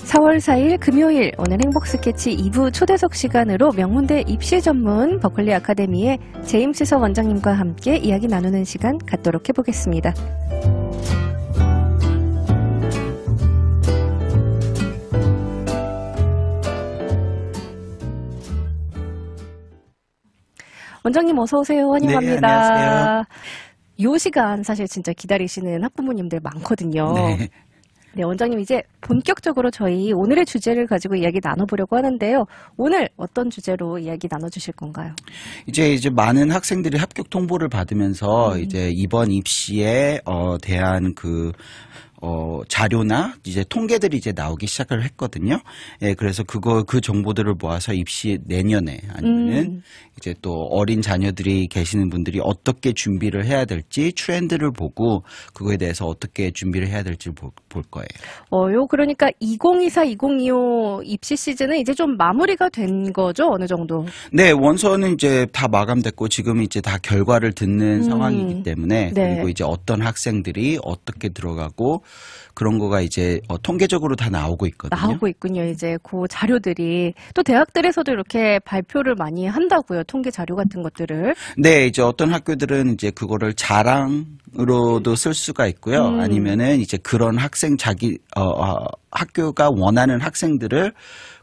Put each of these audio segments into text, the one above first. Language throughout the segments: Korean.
4월 4일 금요일 오늘 행복 스케치 2부 초대석 시간으로 명문대 입시 전문 버클리 아카데미의 제임스 원장님과 함께 이야기 나누는 시간 갖도록 해보겠습니다. 원장님 어서 오세요. 환영합니다. 네, 안녕하세요. 이 시간 사실 진짜 기다리시는 학부모님들 많거든요. 네. 네, 원장님 이제 본격적으로 저희 오늘의 주제를 가지고 이야기 나눠보려고 하는데요. 오늘 어떤 주제로 이야기 나눠주실 건가요? 이제 많은 학생들이 합격 통보를 받으면서 이제 이번 입시에 대한 자료나 이제 통계들이 이제 나오기 시작을 했거든요. 예, 그래서 그 정보들을 모아서 입시 내년에 아니면은 이제 또 어린 자녀들이 계시는 분들이 어떻게 준비를 해야 될지 트렌드를 보고 그거에 대해서 어떻게 준비를 해야 될지 볼 거예요. 그러니까 2024, 2025 입시 시즌은 이제 좀 마무리가 된 거죠? 어느 정도? 네, 원서는 이제 다 마감됐고 지금 이제 다 결과를 듣는 상황이기 때문에 네. 그리고 이제 어떤 학생들이 어떻게 들어가고 그런 거가 이제 통계적으로 다 나오고 있거든요. 나오고 있군요. 이제 그 자료들이 또 대학들에서도 이렇게 발표를 많이 한다고요. 통계 자료 같은 것들을. 네, 이제 어떤 학교들은 이제 그거를 자랑으로도 쓸 수가 있고요. 아니면은 이제 그런 학교가 원하는 학생들을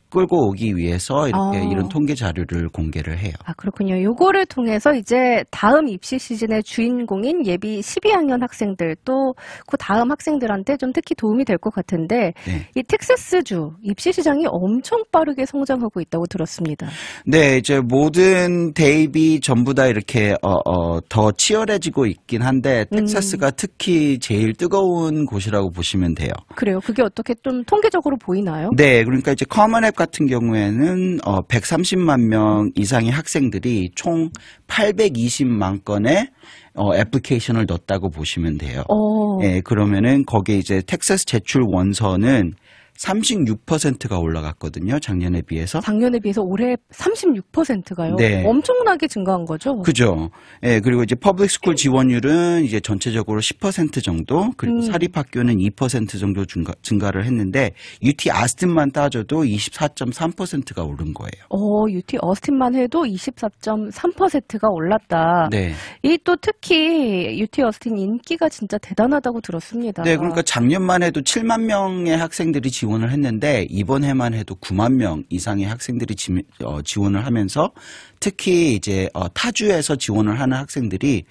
끌고 오기 위해서 이렇게 이런 통계 자료를 공개를 해요. 아, 그렇군요. 요거를 통해서 이제 다음 입시 시즌의 주인공인 예비 12학년 학생들 또 그 다음 학생들한테 좀 특히 도움이 될 것 같은데 네. 이 텍사스주 입시 시장이 엄청 빠르게 성장하고 있다고 들었습니다. 네, 이제 모든 대입이 전부 다 이렇게 더 치열해지고 있긴 한데 텍사스가 특히 제일 뜨거운 곳이라고 보시면 돼요. 그래요? 그게 어떻게 좀 통계적으로 보이나요? 네, 그러니까 이제 커먼앱 같은 경우에는 130만 명 이상의 학생들이 총 820만 건의 애플리케이션을 넣었다고 보시면 돼요. 네, 그러면은 거기에 이제 텍사스 제출 원서는 36%가 올라갔거든요. 작년에 비해서. 작년에 비해서 올해 36%가요? 네. 엄청나게 증가한 거죠? 그죠. 예, 그리고 이제 퍼블릭 스쿨 지원율은 이제 전체적으로 10% 정도, 그리고 사립학교는 2% 정도 증가를 했는데, UT 아스틴만 따져도 24.3%가 오른 거예요. UT 어스틴만 해도 24.3%가 올랐다. 네. 이 또 특히 UT 어스틴 인기가 진짜 대단하다고 들었습니다. 네, 그러니까 작년만 해도 7만 명의 학생들이 지원을 했는데 이번 해만 해도 9만 명 이상의 학생들이 지원을 하면서 특히 이제 타주에서 지원을 하는 학생들이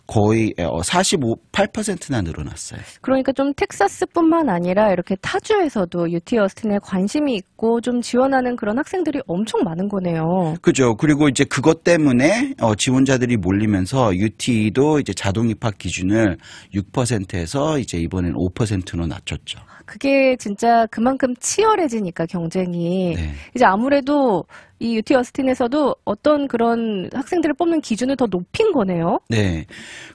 거의 8%나 늘어났어요. 그러니까 좀 텍사스뿐만 아니라 이렇게 타주에서도 UT 어스틴에 관심이 있고 좀 지원하는 그런 학생들이 엄청 많은 거네요. 그죠. 그리고 이제 그것 때문에 지원자들이 몰리면서 UT도 이제 자동 입학 기준을 6%에서 이제 이번엔 5%로 낮췄죠. 그게 진짜 그만큼 치열해지니까 경쟁이. 네. 이제 아무래도 이 UT 어스틴에서도 어떤 그런 학생들을 뽑는 기준을 더 높인 거네요. 네.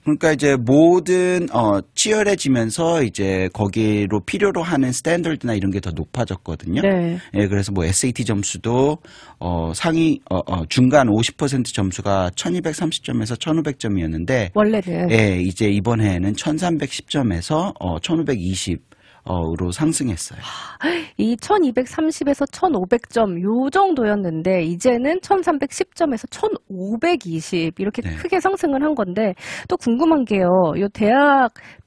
그러니까 이제 모든 치열해지면서 이제 거기로 필요로 하는 스탠더드나 이런 게 더 높아졌거든요. 네. 예, 그래서 뭐 SAT 점수도 중간 50% 점수가 1230점에서 1500점이었는데 원래는. 예, 이제 이번 해에는 1310점에서 1520 으로 상승했어요. 이 1230에서 1500점 요 정도였는데 이제는 1310점에서 1520 이렇게 네. 크게 상승을 한 건데 또 궁금한 게요. 요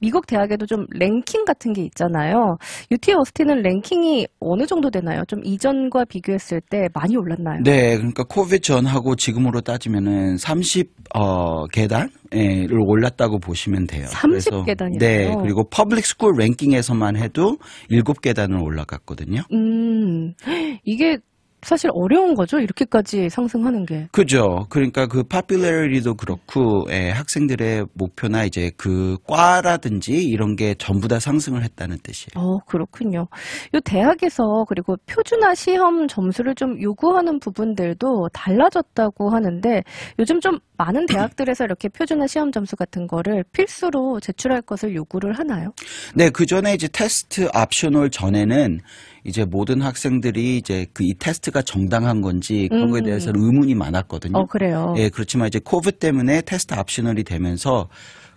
미국 대학에도 좀 랭킹 같은 게 있잖아요. UT 어스틴은 랭킹이 어느 정도 되나요? 좀 이전과 비교했을 때 많이 올랐나요? 네, 그러니까 코비드 전하고 지금으로 따지면은 30계단을 올랐다고 보시면 돼요. 30계단이요? 네, 그리고 퍼블릭 스쿨 랭킹에서만 해도 7계단을 올라갔거든요. 이게 사실 어려운 거죠? 이렇게까지 상승하는 게. 그죠. 그러니까 그 popularity도 그렇고 학생들의 목표나 이제 그 과라든지 이런 게 전부 다 상승을 했다는 뜻이에요. 그렇군요. 요 대학에서 그리고 표준화 시험 점수를 좀 요구하는 부분들도 달라졌다고 하는데 요즘 좀 많은 대학들에서 이렇게 표준화 시험 점수 같은 거를 필수로 제출할 것을 요구를 하나요? 네, 그 전에 이제 테스트 옵셔널 전에는 이제 모든 학생들이 이제 이 테스트가 정당한 건지 그런 거에 대해서는 의문이 많았거든요. 그래요. 예, 그렇지만 이제 코비드 때문에 테스트 옵셔널이 되면서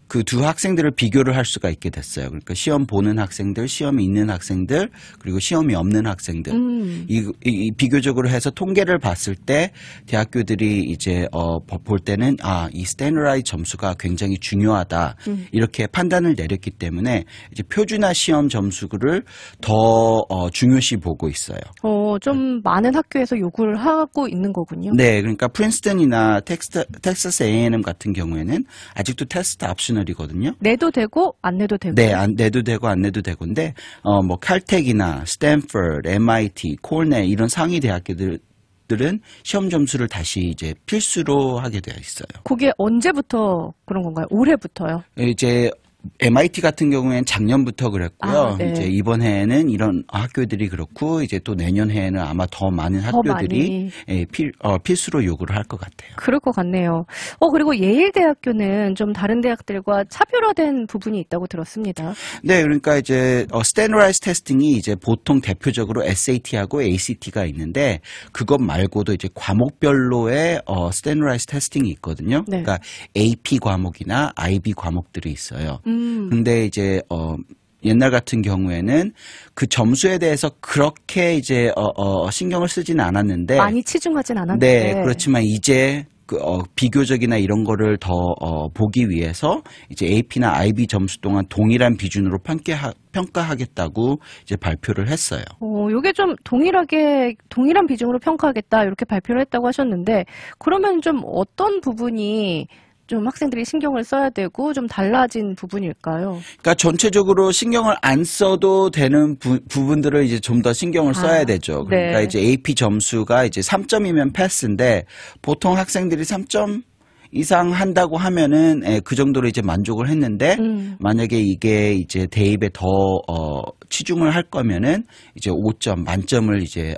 그 두 학생들을 비교를 할 수가 있게 됐어요. 그러니까 시험 보는 학생들, 시험이 있는 학생들, 그리고 시험이 없는 학생들. 이 비교적으로 해서 통계를 봤을 때 대학교들이 이제 볼 때는 이 스탠더라이즈 점수가 굉장히 중요하다. 이렇게 판단을 내렸기 때문에 이제 표준화 시험 점수를 더 중요시 보고 있어요. 좀 많은 학교에서 요구를 하고 있는 거군요. 네, 그러니까 프린스턴이나 텍사스 A&M 같은 경우에는 아직도 테스트 옵셔널이거든요. 내도 되고 안 내도 되고. 네, 내도 되고 안 내도 되고인데 뭐 칼텍이나 스탠퍼드, MIT, 코넬 이런 상위 대학교들은 시험 점수를 다시 이제 필수로 하게 되어 있어요. 그게 언제부터 그런 건가요? 올해부터요? 이제 MIT 같은 경우에는 작년부터 그랬고요. 네. 이제 이번 해에는 이런 학교들이 그렇고 이제 또 내년 해에는 아마 더 많은 학교들이 필수로 요구를 할 것 같아요. 그럴 것 같네요. 그리고 예일대학교는 좀 다른 대학들과 차별화된 부분이 있다고 들었습니다. 네, 그러니까 이제 standardized testing이 이제 보통 대표적으로 SAT하고 ACT가 있는데 그것 말고도 이제 과목별로의 standardized testing이 있거든요. 네. 그러니까 AP 과목이나 IB 과목들이 있어요. 근데 이제 옛날 같은 경우에는 그 점수에 대해서 그렇게 이제 신경을 쓰지는 않았는데 많이 치중하진 않았는데 네, 그렇지만 이제 비교적이나 이런 거를 더 보기 위해서 이제 AP나 IB 점수 동안 동일한 비준으로 평가하겠다고 이제 발표를 했어요. 요게 좀 동일한 비중으로 평가하겠다 이렇게 발표를 했다고 하셨는데 그러면 좀 어떤 부분이 좀 학생들이 신경을 써야 되고 좀 달라진 부분일까요? 그러니까 전체적으로 신경을 안 써도 되는 부분들을 이제 좀 더 신경을 써야 되죠. 그러니까 네. 이제 AP 점수가 이제 3점이면 패스인데 보통 학생들이 3점 이상 한다고 하면은 그 정도로 이제 만족을 했는데 만약에 이게 이제 대입에 더 치중을 할 거면은 이제 5점 만점을 이제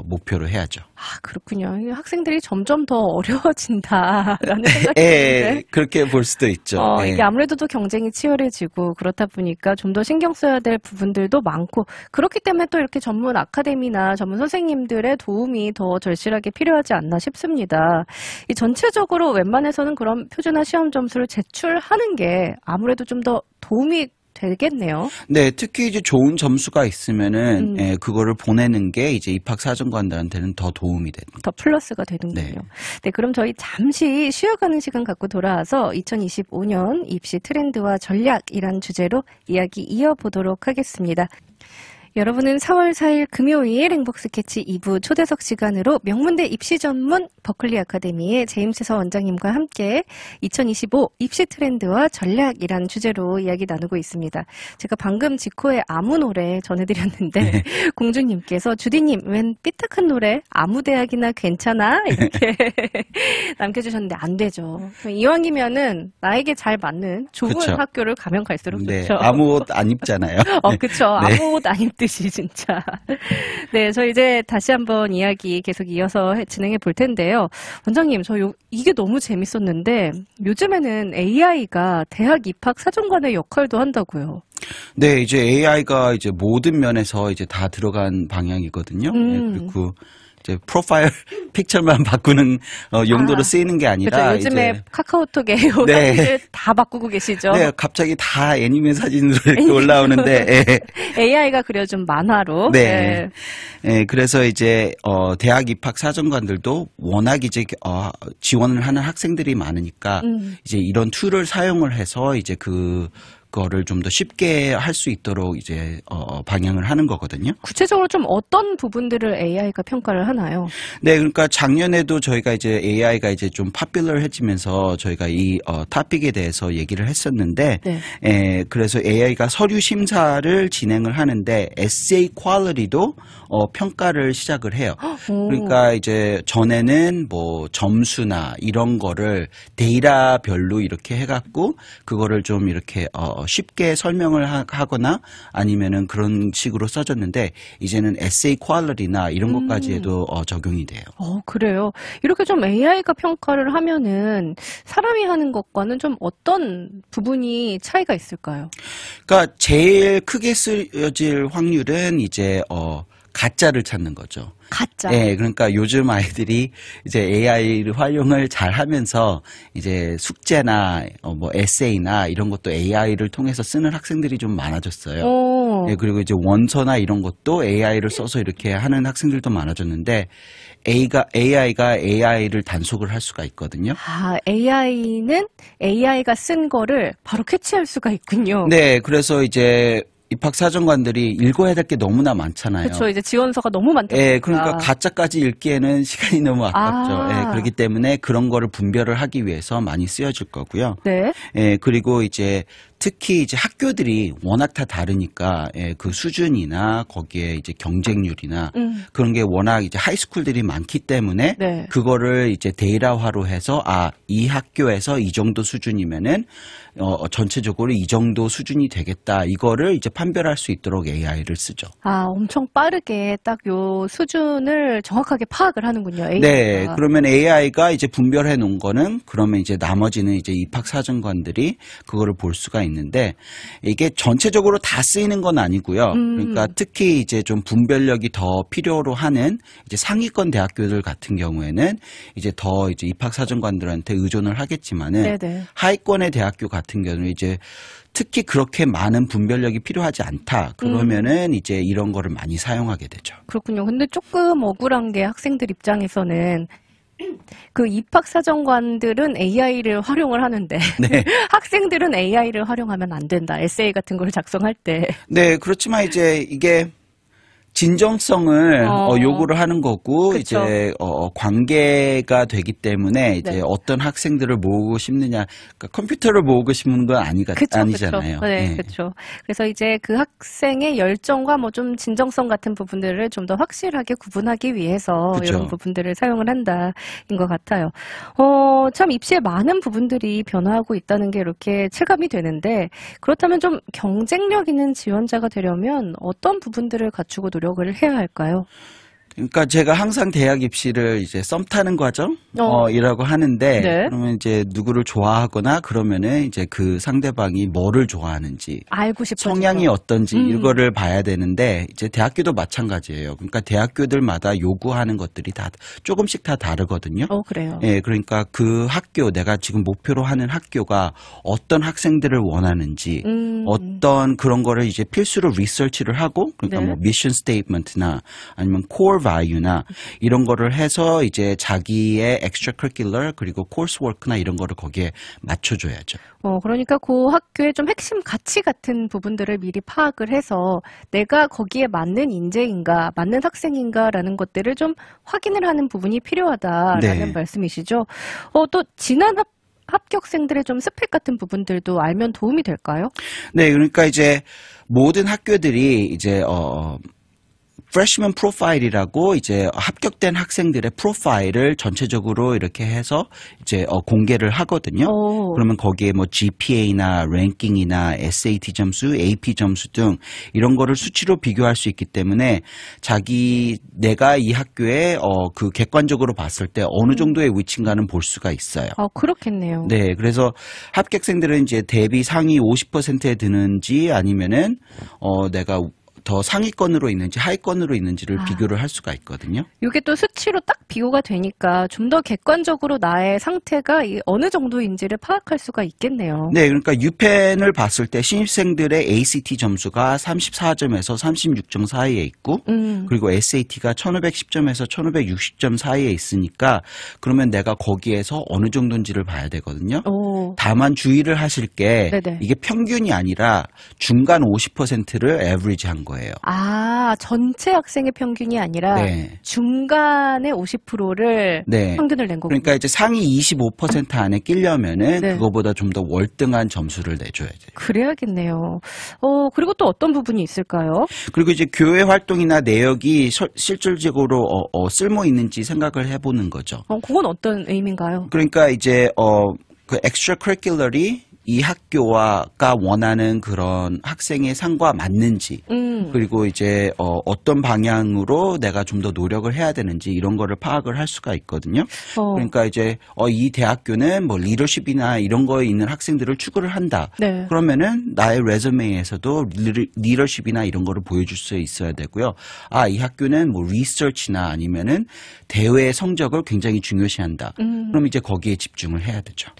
목표로 해야죠. 그렇군요. 학생들이 점점 더 어려워진다라는 생각이 드는데 그렇게 볼 수도 있죠. 이게 아무래도 또 경쟁이 치열해지고 그렇다 보니까 좀 더 신경 써야 될 부분들도 많고 그렇기 때문에 또 이렇게 전문 아카데미나 전문 선생님들의 도움이 더 절실하게 필요하지 않나 싶습니다. 이 전체적으로 웬만해서는 그런 표준화 시험 점수를 제출하는 게 아무래도 좀 더 도움이 되겠네요. 네, 특히 이제 좋은 점수가 있으면은 그거를 보내는 게 이제 입학 사정관들한테는 더 도움이 됩니다. 더 플러스가 되는군요. 네, 그럼 저희 잠시 쉬어가는 시간 갖고 돌아와서 2025년 입시 트렌드와 전략이란 주제로 이야기 이어보도록 하겠습니다. 여러분은 4월 4일 금요일 행복 스케치 2부 초대석 시간으로 명문대 입시 전문 버클리 아카데미의 제임스 원장님과 함께 2025 입시 트렌드와 전략이란 주제로 이야기 나누고 있습니다. 제가 방금 지코의 아무 노래 전해드렸는데 공주님께서 주디님 웬 삐딱한 노래 아무 대학이나 괜찮아? 이렇게 남겨주셨는데 안 되죠. 이왕이면은 나에게 잘 맞는 좋은 그쵸. 학교를 가면 갈수록 네, 좋죠. 아무 옷 안 입잖아요. 그쵸. 네. 아무 옷 안 입듯이 진짜. 네, 저 이제 다시 한번 이야기 계속 이어서 진행해 볼 텐데요. 원장님, 이게 너무 재밌었는데 요즘에는 AI가 대학 입학 사정관의 역할도 한다고요. 네, 이제 AI가 이제 모든 면에서 이제 다 들어간 방향이거든요. 네, 그리고 이제 프로파일 픽처만 바꾸는 용도로 쓰이는 게 아니라 그렇죠. 요즘에 이제 카카오톡에 사진을 다 바꾸고 계시죠. 네, 갑자기 다 애니메 사진으로 이렇게 올라오는데 AI가 그려준 만화로. 네. 그래서 이제 대학 입학 사정관들도 워낙 이제 지원을 하는 학생들이 많으니까 이제 이런 툴을 사용을 해서 이제 그거를 좀 더 쉽게 할 수 있도록 이제 방향을 하는 거거든요. 구체적으로 좀 어떤 부분들을 AI가 평가를 하나요? 네, 그러니까 작년에도 저희가 이제 AI가 이제 좀 파퓰러해지면서 저희가 이 토픽에 대해서 얘기를 했었는데, 그래서 AI가 서류 심사를 진행을 하는데 에세이 퀄리티도 평가를 시작을 해요. 그러니까 이제 전에는 뭐 점수나 이런 거를 데이터별로 이렇게 해갖고 그거를 좀 이렇게 쉽게 설명을 하거나 아니면은 그런 식으로 써졌는데 이제는 에세이 퀄리티나 이런 것까지도 적용이 돼요. 그래요. 이렇게 좀 AI가 평가를 하면은 사람이 하는 것과는 좀 어떤 부분이 차이가 있을까요? 그러니까 제일 크게 쓰여질 확률은 이제 가짜를 찾는 거죠. 가짜. 예, 그러니까 요즘 아이들이 이제 AI를 활용을 잘 하면서 이제 숙제나 뭐 에세이나 이런 것도 AI를 통해서 쓰는 학생들이 좀 많아졌어요. 예, 그리고 이제 원서나 이런 것도 AI를 써서 이렇게 하는 학생들도 많아졌는데 AI가 AI를 단속을 할 수가 있거든요. 아, AI는 AI가 쓴 거를 바로 캐치할 수가 있군요. 네, 그래서 이제 입학사정관들이 읽어야 될 게 너무나 많잖아요. 그렇죠. 이제 지원서가 너무 많다. 예, 그러니까 가짜까지 읽기에는 시간이 너무 아깝죠. 예, 그렇기 때문에 그런 거를 분별을 하기 위해서 많이 쓰여질 거고요. 네. 예, 그리고 이제 특히 이제 학교들이 워낙 다 다르니까 예, 그 수준이나 거기에 이제 경쟁률이나 그런 게 워낙 이제 하이스쿨들이 많기 때문에 네. 그거를 이제 데이터화로 해서 이 학교에서 이 정도 수준이면은 전체적으로 이 정도 수준이 되겠다. 이거를 이제 판별할 수 있도록 AI를 쓰죠. 아, 엄청 빠르게 딱 요 수준을 정확하게 파악을 하는군요. AI가. 네, 그러면 AI가 이제 분별해 놓은 거는 그러면 이제 나머지는 이제 입학사정관들이 그거를 볼 수가 있는데 이게 전체적으로 다 쓰이는 건 아니고요. 그러니까 특히 이제 좀 분별력이 더 필요로 하는 이제 상위권 대학교들 같은 경우에는 이제 더 이제 입학사정관들한테 의존을 하겠지만은 네네. 하위권의 대학교 같은 경우는 이제 특히 그렇게 많은 분별력이 필요하지 않다. 그러면은 이제 이런 거를 많이 사용하게 되죠. 그렇군요. 근데 조금 억울한 게 학생들 입장에서는 그 입학사정관들은 AI를 활용을 하는데 네. 학생들은 AI를 활용하면 안 된다. 에세이 같은 걸 작성할 때. 네, 그렇지만 이제 이게 진정성을 요구를 하는 거고 그쵸. 이제 관계가 되기 때문에 이제 네. 어떤 학생들을 모으고 싶느냐, 그러니까 컴퓨터를 모으고 싶은 건 아니잖아요. 네, 네. 그렇죠. 그래서 이제 그 학생의 열정과 뭐 좀 진정성 같은 부분들을 좀 더 확실하게 구분하기 위해서 그쵸. 이런 부분들을 사용을 한다인 것 같아요. 참 입시에 많은 부분들이 변화하고 있다는 게 이렇게 체감이 되는데 그렇다면 좀 경쟁력 있는 지원자가 되려면 어떤 부분들을 갖추고 노력을 해야 할까요? 그러니까 제가 항상 대학 입시를 이제 썸 타는 과정 이라고 하는데 네. 그러면 이제 누구를 좋아하거나 그러면은 이제 그 상대방이 뭐를 좋아하는지 알고 싶어요. 성향이 어떤지 이거를 봐야 되는데 이제 대학교도 마찬가지예요. 그러니까 대학교들마다 요구하는 것들이 다 조금씩 다 다르거든요. 그래요. 예, 그러니까 그 학교 내가 지금 목표로 하는 학교가 어떤 학생들을 원하는지 어떤 그런 거를 이제 필수로 리서치를 하고 그러니까 네. 뭐 미션 스테이트먼트나 아니면 코어 value나 이런 거를 해서 이제 자기의 extracurricular 그리고 coursework나 이런 거를 거기에 맞춰줘야죠. 그러니까 그 학교의 좀 핵심 가치 같은 부분들을 미리 파악을 해서 내가 거기에 맞는 인재인가, 맞는 학생인가라는 것들을 좀 확인을 하는 부분이 필요하다라는 네. 말씀이시죠. 또 지난 합격생들의 좀 스펙 같은 부분들도 알면 도움이 될까요? 네, 그러니까 이제 모든 학교들이 이제 프레시먼 프로파일이라고 이제 합격된 학생들의 프로파일을 전체적으로 이렇게 해서 이제 공개를 하거든요. 그러면 거기에 뭐 GPA나 랭킹이나 SAT 점수, AP 점수 등 이런 거를 수치로 비교할 수 있기 때문에 내가 이 학교에 그 객관적으로 봤을 때 어느 정도의 위치인가는 볼 수가 있어요. 그렇겠네요. 네, 그래서 합격생들은 이제 대비 상위 50%에 드는지 아니면은 내가 더 상위권으로 있는지 하위권으로 있는지를 비교를 할 수가 있거든요. 이게 또 수치로 딱 비교가 되니까 좀 더 객관적으로 나의 상태가 어느 정도인지를 파악할 수가 있겠네요. 네, 그러니까 유펜을 봤을 때 신입생들의 ACT 점수가 34점에서 36점 사이에 있고 그리고 SAT가 1510점에서 1560점 사이에 있으니까 그러면 내가 거기에서 어느 정도인지를 봐야 되거든요. 다만 주의를 하실 게 네네. 이게 평균이 아니라 중간 50%를 에버리지한 거예요. 전체 학생의 평균이 아니라 네. 중간의 50%를 네. 평균을 낸 거군요. 그러니까 이제 상위 25% 안에 끼려면은 네. 그거보다 좀 더 월등한 점수를 내줘야죠. 그래야겠네요. 그리고 또 어떤 부분이 있을까요? 그리고 이제 교회 활동이나 내역이 실질적으로 쓸모 있는지 생각을 해보는 거죠. 그건 어떤 의미인가요? 그러니까 이제 그 extracurricular이 이 학교가 원하는 그런 학생의 상과 맞는지, 그리고 이제 어떤 방향으로 내가 좀 더 노력을 해야 되는지 이런 거를 파악을 할 수가 있거든요. 그러니까 이제 이 대학교는 뭐 리더십이나 이런 거에 있는 학생들을 추구를 한다. 네. 그러면은 나의 레저메에서도 리더십이나 이런 거를 보여줄 수 있어야 되고요. 아, 이 학교는 뭐 리서치나 아니면은 대회 성적을 굉장히 중요시한다. 그럼 이제 거기에 집중을 해야 되죠.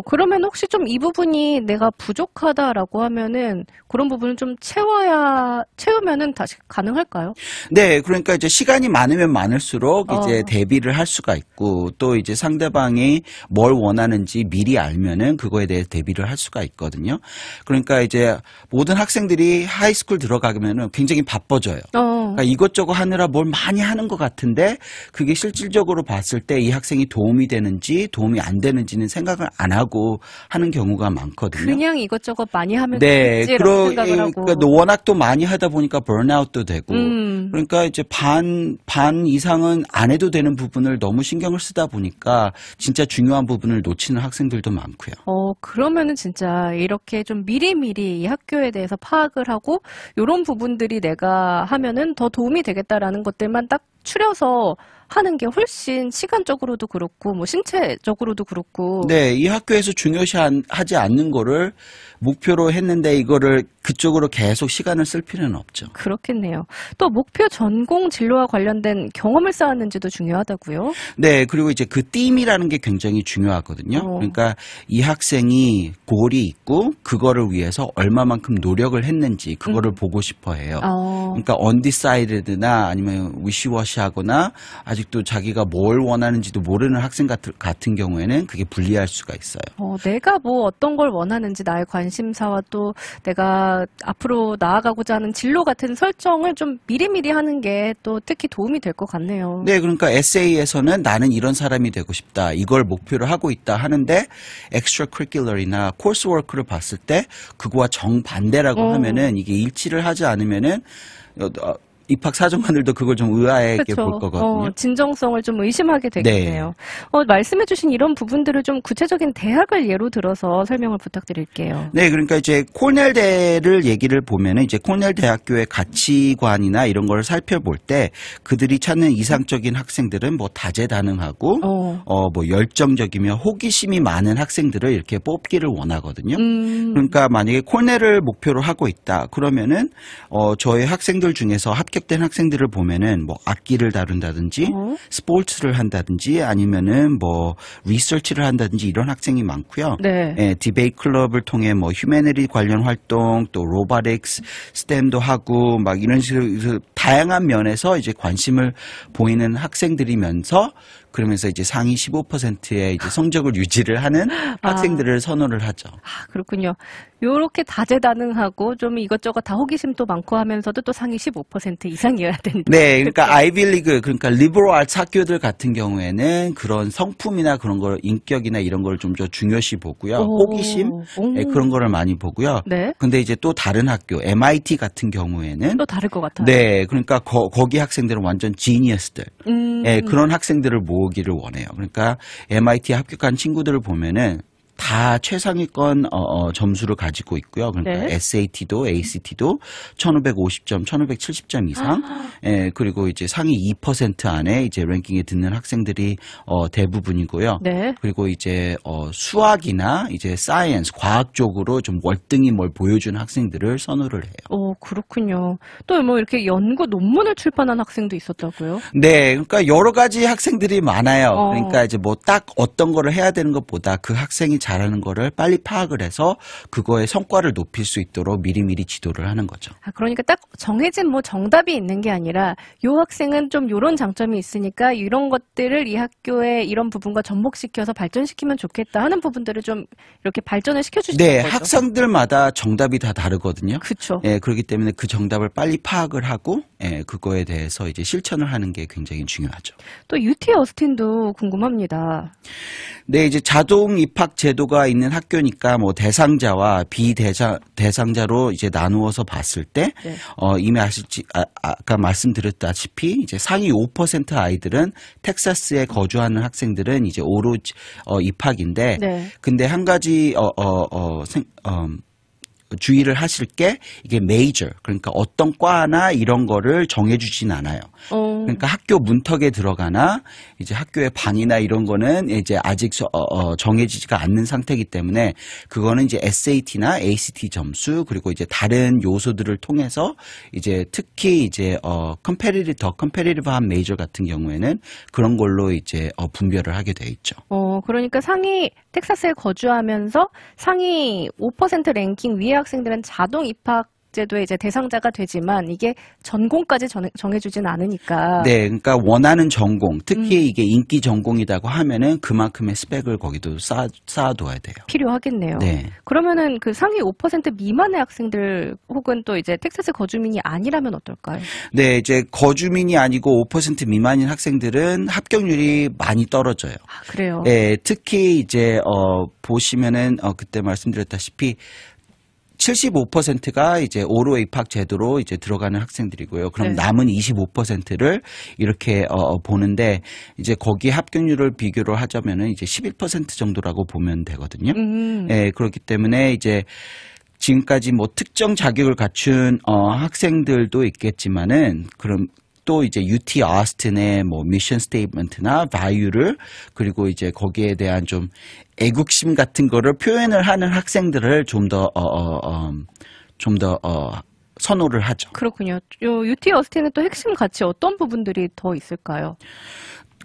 그러면 혹시 좀 이 부분이 내가 부족하다라고 하면은 그런 부분을 좀 채우면은 다시 가능할까요? 네, 그러니까 이제 시간이 많으면 많을수록 이제 대비를 할 수가 있고 또 이제 상대방이 뭘 원하는지 미리 알면은 그거에 대해 대비를 할 수가 있거든요. 그러니까 이제 모든 학생들이 하이스쿨 들어가면은 굉장히 바빠져요. 그러니까 이것저것 하느라 뭘 많이 하는 것 같은데 그게 실질적으로 봤을 때 이 학생이 도움이 되는지 도움이 안 되는지는 생각을 안 하고 하는 경우가 많거든요. 그냥 이것저것 많이 하면 네, 되겠지라고 생각을 하고. 그러니까 워낙 또 많이 하다 보니까 번아웃도 되고 그러니까 이제 반 이상은 안 해도 되는 부분을 너무 신경을 쓰다 보니까 진짜 중요한 부분을 놓치는 학생들도 많고요. 그러면은 진짜 이렇게 좀 미리미리 이 학교에 대해서 파악을 하고 이런 부분들이 내가 하면은 더 도움이 되겠다라는 것들만 딱 추려서 하는 게 훨씬 시간적으로도 그렇고 뭐 신체적으로도 그렇고. 네, 이 학교에서 중요시하지 않는 거를 목표로 했는데 이거를 그쪽으로 계속 시간을 쓸 필요는 없죠. 그렇겠네요. 또 목표 전공 진로와 관련된 경험을 쌓았는지도 중요하다고요? 네, 그리고 이제 그 띠임이라는 게 굉장히 중요하거든요. 그러니까 이 학생이 골이 있고 그거를 위해서 얼마만큼 노력을 했는지 그거를 보고 싶어 해요. 그러니까 undecided나 아니면 위시워시하거나 아직도 자기가 뭘 원하는지도 모르는 학생 같은 경우에는 그게 불리할 수가 있어요. 내가 뭐 어떤 걸 원하는지 나의 관심사와 또 내가 앞으로 나아가고자 하는 진로 같은 설정을 좀 미리미리 하는 게 또 특히 도움이 될 것 같네요. 네, 그러니까 에세이에서는 나는 이런 사람이 되고 싶다. 이걸 목표로 하고 있다 하는데 extracurricular이나 coursework를 봤을 때 그거와 정반대라고 하면은 이게 일치를 하지 않으면은 입학 사정관들도 그걸 좀 의아하게 볼 거거든요. 진정성을 좀 의심하게 되겠네요. 네. 말씀해주신 이런 부분들을 좀 구체적인 대학을 예로 들어서 설명을 부탁드릴게요. 네, 그러니까 이제 코넬대를 얘기를 보면은 이제 코넬 대학교의 가치관이나 이런 걸 살펴볼 때 그들이 찾는 이상적인 학생들은 뭐 다재다능하고 뭐 열정적이며 호기심이 많은 학생들을 이렇게 뽑기를 원하거든요. 그러니까 만약에 코넬을 목표로 하고 있다 그러면은 저희 학생들 중에서 합격된 학생들을 보면은 뭐 악기를 다룬다든지 스포츠를 한다든지 아니면은 뭐 리서치를 한다든지 이런 학생이 많고요. 네. 예, 디베이트 클럽을 통해 뭐 휴메니티 관련 활동 또 로보틱스, 스템도 하고 막 이런 식으로 다양한 면에서 이제 관심을 보이는 학생들이면서 그러면서 이제 상위 15%의 이제 성적을 유지를 하는 학생들을 선호를 하죠. 그렇군요. 요렇게 다재다능하고 좀 이것저것 다 호기심도 많고 하면서도 또 상위 15% 이상이어야 된다. 네, 그러니까 아이비리그, 그러니까 리버럴 아트 학교들 같은 경우에는 그런 성품이나 그런 걸 인격이나 이런 걸 좀 더 중요시 보고요. 호기심 네, 그런 거를 많이 보고요. 네. 근데 이제 또 다른 학교 MIT 같은 경우에는 또 다를 것 같아요. 네, 그러니까 거기 학생들은 완전 지니어스들, 네, 그런 학생들을 모으기를 원해요. 그러니까 MIT 합격한 친구들을 보면은 다 최상위권 점수를 가지고 있고요. 그러니까 네. SAT도 ACT도 1550점, 1570점 이상. 예, 그리고 이제 상위 2% 안에 이제 랭킹에 듣는 학생들이 대부분이고요. 네. 그리고 이제 수학이나 이제 사이언스, 과학 쪽으로 좀 월등히 뭘 보여주는 학생들을 선호를 해요. 그렇군요. 또 뭐 이렇게 연구 논문을 출판한 학생도 있었다고요? 네, 그러니까 여러 가지 학생들이 많아요. 그러니까 이제 뭐 딱 어떤 거를 해야 되는 것보다 그 학생이 잘하는 거를 빨리 파악을 해서 그거의 성과를 높일 수 있도록 미리미리 지도를 하는 거죠. 그러니까 딱 정해진 뭐 정답이 있는 게 아니라 요 학생은 좀 요런 장점이 있으니까 이런 것들을 이 학교에 이런 부분과 접목시켜서 발전시키면 좋겠다 하는 부분들을 좀 이렇게 발전을 시켜주시는 네, 거죠. 학생들마다 정답이 다 다르거든요. 그렇죠. 네, 그렇기 때문에 그 정답을 빨리 파악을 하고 예, 그거에 대해서 이제 실천을 하는 게 굉장히 중요하죠. 또 UT 어스틴도 궁금합니다. 네, 이제 자동 입학 제도가 있는 학교니까 뭐 대상자와 비대상자로 이제 나누어서 봤을 때, 네. 이미 아까 말씀드렸다시피 이제 상위 5% 아이들은 텍사스에 거주하는 학생들은 이제 오로지 입학인데, 네. 근데 한 가지 주의를 하실 게 이게 메이저, 그러니까 어떤 과나 이런 거를 정해주진 않아요. 그러니까 학교 문턱에 들어가나 이제 학교의 반이나 이런 거는 이제 아직 정해지지가 않는 상태이기 때문에 그거는 이제 SAT나 ACT 점수 그리고 이제 다른 요소들을 통해서 이제 특히 이제 더 컴패리티브한 메이저 같은 경우에는 그런 걸로 이제 분별을 하게 돼 있죠. 그러니까 텍사스에 거주하면서 상위 5% 랭킹 위의 학생들은 자동 입학 제도의 이제 대상자가 되지만 이게 전공까지 정해주진 않으니까. 네, 그러니까 원하는 전공, 특히 이게 인기 전공이라고 하면은 그만큼의 스펙을 거기도 쌓아둬야 돼요. 필요하겠네요. 네. 그러면은 그 상위 5% 미만의 학생들 혹은 또 이제 텍사스 거주민이 아니라면 어떨까요? 네, 이제 거주민이 아니고 5% 미만인 학생들은 합격률이 많이 떨어져요. 아, 그래요? 네, 특히 이제 보시면은 그때 말씀드렸다시피 75%가 이제 오로 입학 제도로 이제 들어가는 학생들이고요. 그럼 네. 남은 25%를 이렇게 보는데 이제 거기 합격률을 비교를 하자면은 이제 11% 정도라고 보면 되거든요. 예, 그렇기 때문에 이제 지금까지 뭐 특정 자격을 갖춘 학생들도 있겠지만은 그럼 또 이제 UT 어스틴의 뭐 미션 스테이트먼트나 바이유를 그리고 이제 거기에 대한 좀 애국심 같은 거를 표현을 하는 학생들을 좀 더 선호를 하죠. 그렇군요. UT 어스틴은 또 핵심 가치 어떤 부분들이 더 있을까요?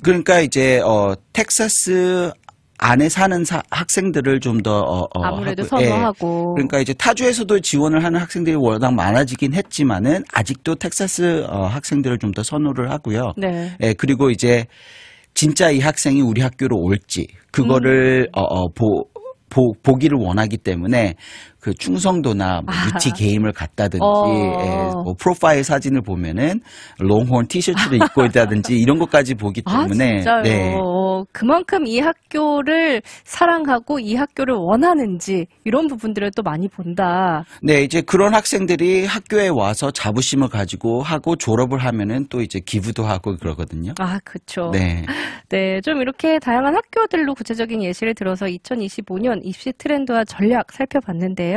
그러니까 이제 텍사스 안에 사는 학생들을 좀 더 아무래도 선호하고. 예. 그러니까 이제 타주에서도 지원을 하는 학생들이 워낙 많아지긴 했지만은 아직도 텍사스 학생들을 좀 더 선호를 하고요. 네. 예, 그리고 이제 진짜 이 학생이 우리 학교로 올지 그거를 보기를 원하기 때문에 그 충성도나 뭐 UT 게임을 갔다든지 뭐 프로파일 사진을 보면은 롱홀 티셔츠를 입고 있다든지 이런 것까지 보기 때문에 진짜요? 네. 그만큼 이 학교를 사랑하고 이 학교를 원하는지 이런 부분들을 또 많이 본다. 네, 이제 그런 학생들이 학교에 와서 자부심을 가지고 하고 졸업을 하면은 또 이제 기부도 하고 그러거든요. 아, 그렇죠. 네. 네, 좀 이렇게 다양한 학교들로 구체적인 예시를 들어서 2025년 입시 트렌드와 전략 살펴봤는데요.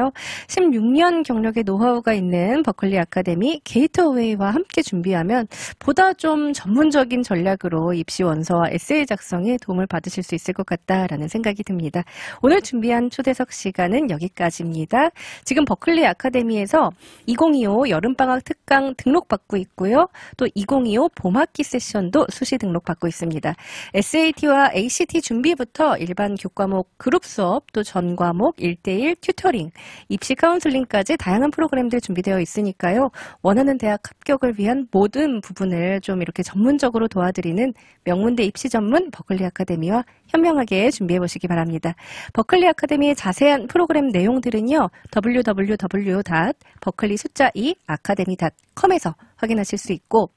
16년 경력의 노하우가 있는 버클리 아카데미 게이트웨이와 함께 준비하면 보다 좀 전문적인 전략으로 입시 원서와 에세이 작성에 도움을 받으실 수 있을 것 같다라는 생각이 듭니다. 오늘 준비한 초대석 시간은 여기까지입니다. 지금 버클리 아카데미에서 2025 여름방학 특강 등록받고 있고요. 또 2025 봄학기 세션도 수시 등록받고 있습니다. SAT와 ACT 준비부터 일반 교과목 그룹 수업, 또 전 과목 1:1 튜터링, 입시 카운슬링까지 다양한 프로그램들 준비되어 있으니까요. 원하는 대학 합격을 위한 모든 부분을 좀 이렇게 전문적으로 도와드리는 명문대 입시 전문 버클리 아카데미와 현명하게 준비해 보시기 바랍니다. 버클리 아카데미의 자세한 프로그램 내용들은요. www.버클리 숫자 2 academy.com에서 확인하실 수 있고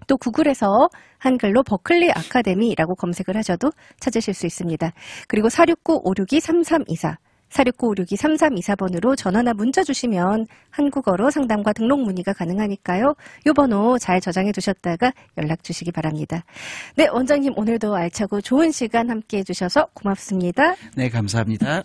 또 구글에서 한글로 버클리 아카데미라고 검색을 하셔도 찾으실 수 있습니다. 그리고 469-562-3324 469-562-3324번으로 전화나 문자 주시면 한국어로 상담과 등록 문의가 가능하니까요. 이 번호 잘 저장해 두셨다가 연락 주시기 바랍니다. 네, 원장님 오늘도 알차고 좋은 시간 함께해 주셔서 고맙습니다. 네, 감사합니다.